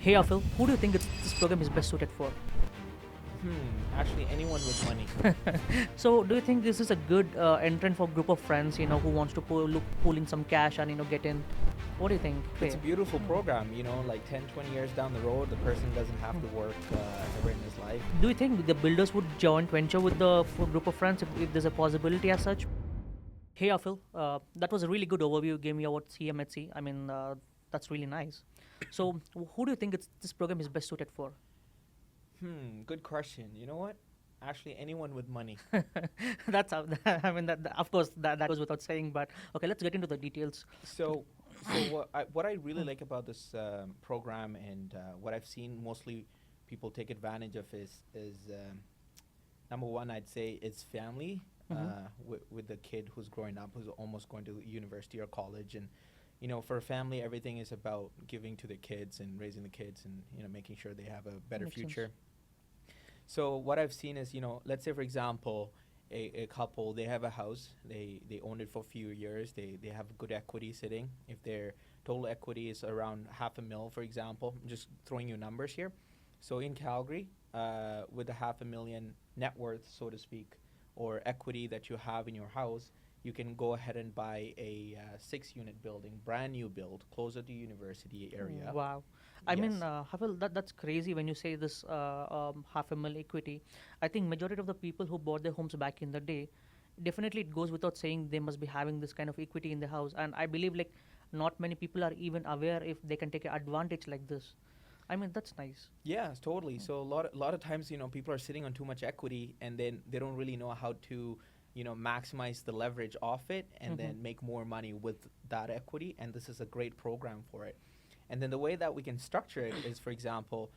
Hey Afil, who do you think this program is best suited for? Actually, anyone with money. So, do you think this is a good entrant for group of friends, who wants to pull in some cash and get in? What do you think? It's Hey, a beautiful program, like 10, 20 years down the road, the person doesn't have to work ever in his life. do you think the builders would joint venture with the group of friends if there's a possibility as such? Hey Afil, that was a really good overview you gave me about CMHC. That's really nice. So, who do you think this program is best suited for? Good question. You know what? Actually, anyone with money. That's how, of course that goes without saying. But okay, let's get into the details. So what I really like about this program and what I've seen mostly people take advantage of is number one, I'd say it's family Mhm. with the kid who's growing up, who's almost going to university or college, and for a family, everything is about giving to the kids and raising the kids and making sure they have a better Makes sense. future. So what I've seen is, let's say for example, a couple, they have a house, they owned it for a few years, they have good equity sitting. If their total equity is around half a mil, for example, I'm just throwing you numbers here. So in Calgary, with a half a million net worth, so to speak, or equity that you have in your house, you can go ahead and buy a 6 unit building, brand new build, closer to university area. Wow. Yes. Hafil, that's crazy when you say this half a mil equity. I think majority of the people who bought their homes back in the day, definitely it goes without saying they must be having this kind of equity in the house. And I believe like not many people are even aware if they can take advantage like this. That's nice. Yes, totally. So a lot of times, people are sitting on too much equity, and then they don't really know how to, maximize the leverage off it, and Mm-hmm. then make more money with that equity. And this is a great program for it. And then the way that we can structure it is, for example,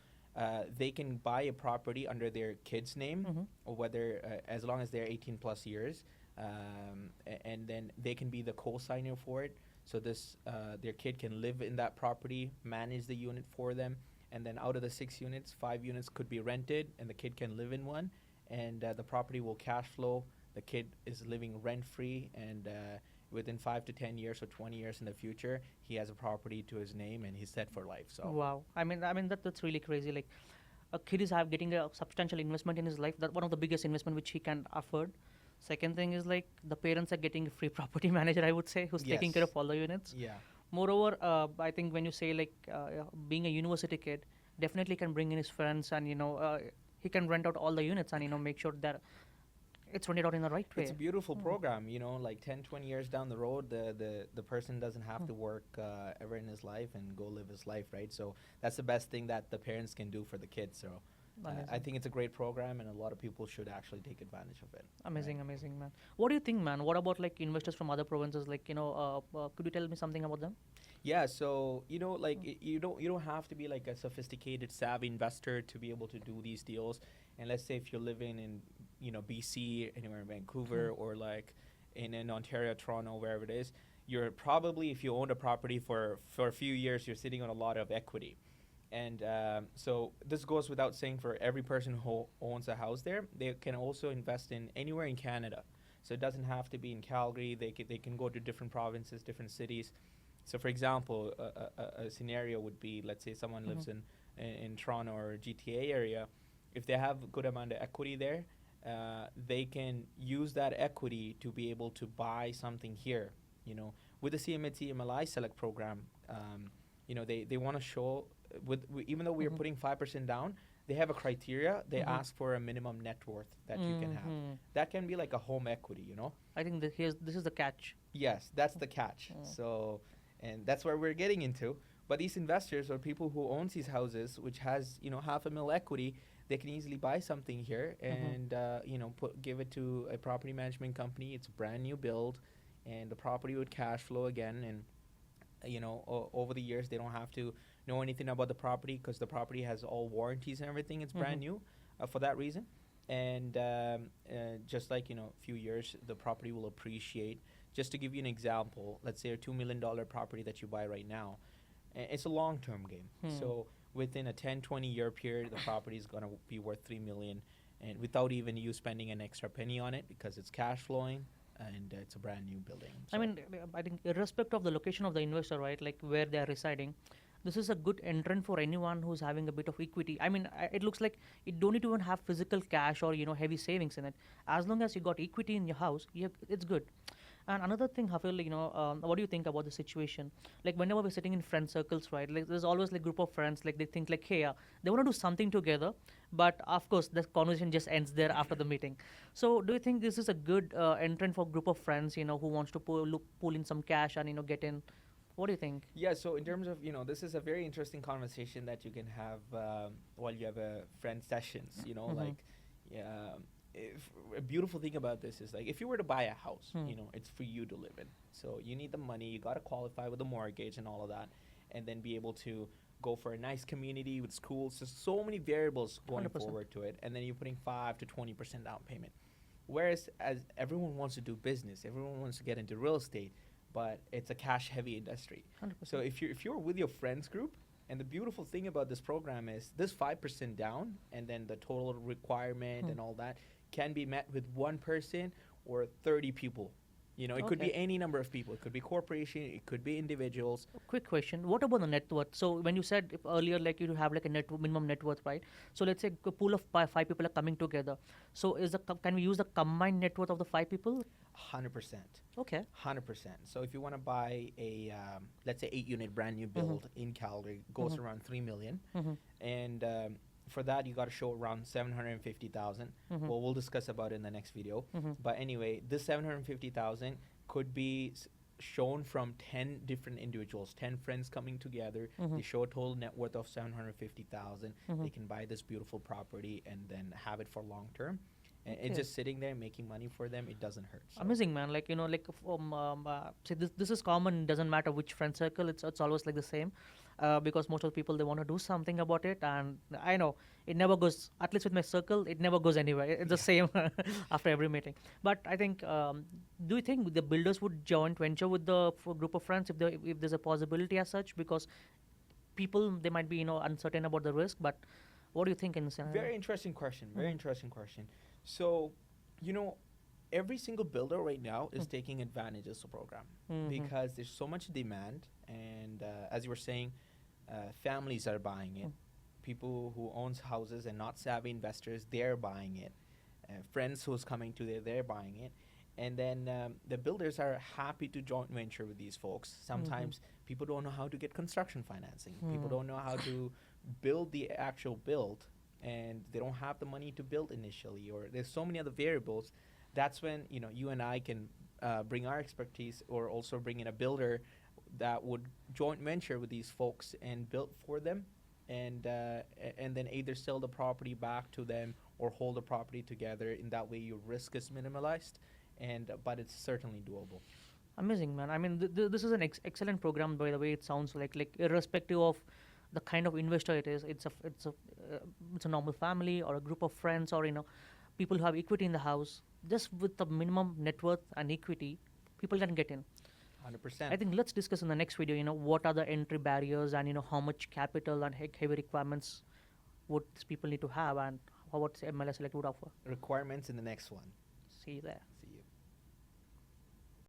they can buy a property under their kid's name, Mm-hmm. or whether as long as they're 18 plus years, and then they can be the co-signer for it. So this their kid can live in that property, manage the unit for them, and then out of the 6 units, 5 units could be rented, and the kid can live in one, and the property will cash flow. The kid is living rent free, and within 5 to 10 years or 20 years in the future, he has a property to his name, and he's set for life. So Wow. That's really crazy. Like a kid is have getting a substantial investment in his life. That one of the biggest investment which he can afford. Second thing is like the parents are getting a free property manager, I would say, who's taking care of yes, all the units. yeah. Moreover, I think when you say like being a university kid, definitely can bring in his friends and he can rent out all the units and make sure that it's rented out in the right It's a way. beautiful program, like 10, 20 years down the road, the person doesn't have to work ever in his life and go live his life, right? So that's the best thing that the parents can do for the kids. So I Amazing. think it's a great program, and a lot of people should actually take advantage of it, right? Amazing, man. What do you think, man? What about like investors from other provinces? Like, could you tell me something about them? Yeah, so like you don't have to be like a sophisticated, savvy investor to be able to do these deals. And let's say if you're living in BC, anywhere in Hmm. Vancouver, or like in Ontario, Toronto, wherever it is, you're probably, if you owned a property for a few years, you're sitting on a lot of equity. And so this goes without saying, for every person who owns a house there, they can also invest in anywhere in Canada. So it doesn't have to be in Calgary. They can go to different provinces, different cities. So, for example, a scenario would be, let's say someone Hmm. lives in Toronto or GTA area. If they have a good amount of equity there, they can use that equity to be able to buy something here. With the CMHC MLI Select program, they want to show, even though we are Hmm. putting 5% down, they have a criteria. They Hmm. ask for a minimum net worth that you can have. Hmm. That can be like a home equity. I think that this is the catch. Yes, that's the catch. Mm. So, and that's where we're getting into. But these investors, or people who owns these houses, which has half a mil equity, they can easily buy something here Mm-hmm. and give it to a property management company. It's a brand new build, and the property would cash flow again. And over the years, they don't have to know anything about the property, because the property has all warranties and everything. It's Mm-hmm. brand new for that reason. And just like a few years, the property will appreciate. Just to give you an example, let's say a $2 million property that you buy right now, it's a long-term game. Hmm. So within a 10, 20-year period, the property is going to be worth 3 million, and without even you spending an extra penny on it, because it's cash flowing and it's a brand new building. So I think irrespective of the location of the investor, right? Like where they are residing, this is a good entrant for anyone who's having a bit of equity. I mean, it looks like you don't need to even have physical cash or heavy savings in it. As long as you got equity in your house, it's good. And another thing, Hafil, what do you think about the situation? Like whenever we're sitting in friend circles, right? Like there's always like group of friends, like they think like, hey, they want to do something together, but of course the conversation just ends there after the meeting. So do you think this is a good entrant for group of friends, who wants to pull in some cash and get in? What do you think? Yeah, so in terms of, this is a very interesting conversation that you can have while you have a friend sessions, like, yeah. If, a beautiful thing about this is like if you were to buy a house, it's for you to live in. So you need the money, you got to qualify with a mortgage and all of that, and then be able to go for a nice community with schools. There's so many variables going 100%. forward to it, and then you're putting 5 to 20% down payment. Whereas as everyone wants to do business, everyone wants to get into real estate, but it's a cash heavy industry. 100%. So if you're with your friends group, and the beautiful thing about this program is this 5% down, and then the total requirement and all that can be met with one person or 30 people. It could be any number of people. It could be corporation, it could be individuals. Quick question: what about the net worth? So when you said earlier, like you have like a minimum net worth, right? So let's say a pool of five people are coming together. So can we use the combined net worth of the 5 people? 100%. Okay. 100%. So if you want to buy a, let's say 8-unit brand new build in Calgary, goes around 3 million. And for that, you got to show around 750,000. Well, we'll discuss about it in the next video. But anyway, this 750,000 could be shown from 10 different individuals, 10 friends coming together. They show a total net worth of 750,000. They can buy this beautiful property and then have it for long term. And it's just sitting there making money for them. It doesn't hurt. So. Amazing, man. Like say this is common. Doesn't matter which friend circle. It's always like the same, because most of the people, they want to do something about it. And I know it never goes. At least with my circle, it never goes anywhere. It's the same after every meeting. But I think, do you think the builders would joint venture with the group of friends if there's a possibility as such? Because people, they might be uncertain about the risk. But what do you think in this scenario? Very interesting question. Very interesting question. So, every single builder right now is taking advantage of the program because there's so much demand. And as you were saying, families are buying it. People who owns houses and not savvy investors, they're buying it. Friends who's coming to there, they're buying it. And then the builders are happy to joint venture with these folks. Sometimes people don't know how to get construction financing. People don't know how to build the actual build, and they don't have the money to build initially, or there's so many other variables. That's when you and I can bring our expertise, or also bring in a builder that would joint venture with these folks and build for them, and then either sell the property back to them or hold the property together. In that way, your risk is minimalized, but it's certainly doable. Amazing, man. I mean, this is an excellent program, by the way. It sounds like irrespective of the kind of investor it is, it's a normal family or a group of friends, or people who have equity in the house. Just with the minimum net worth and equity, people can get in. 100%. I think let's discuss in the next video. What are the entry barriers, and how much capital and heavy requirements would these people need to have, and what MLI Select would offer. Requirements in the next one. See you there.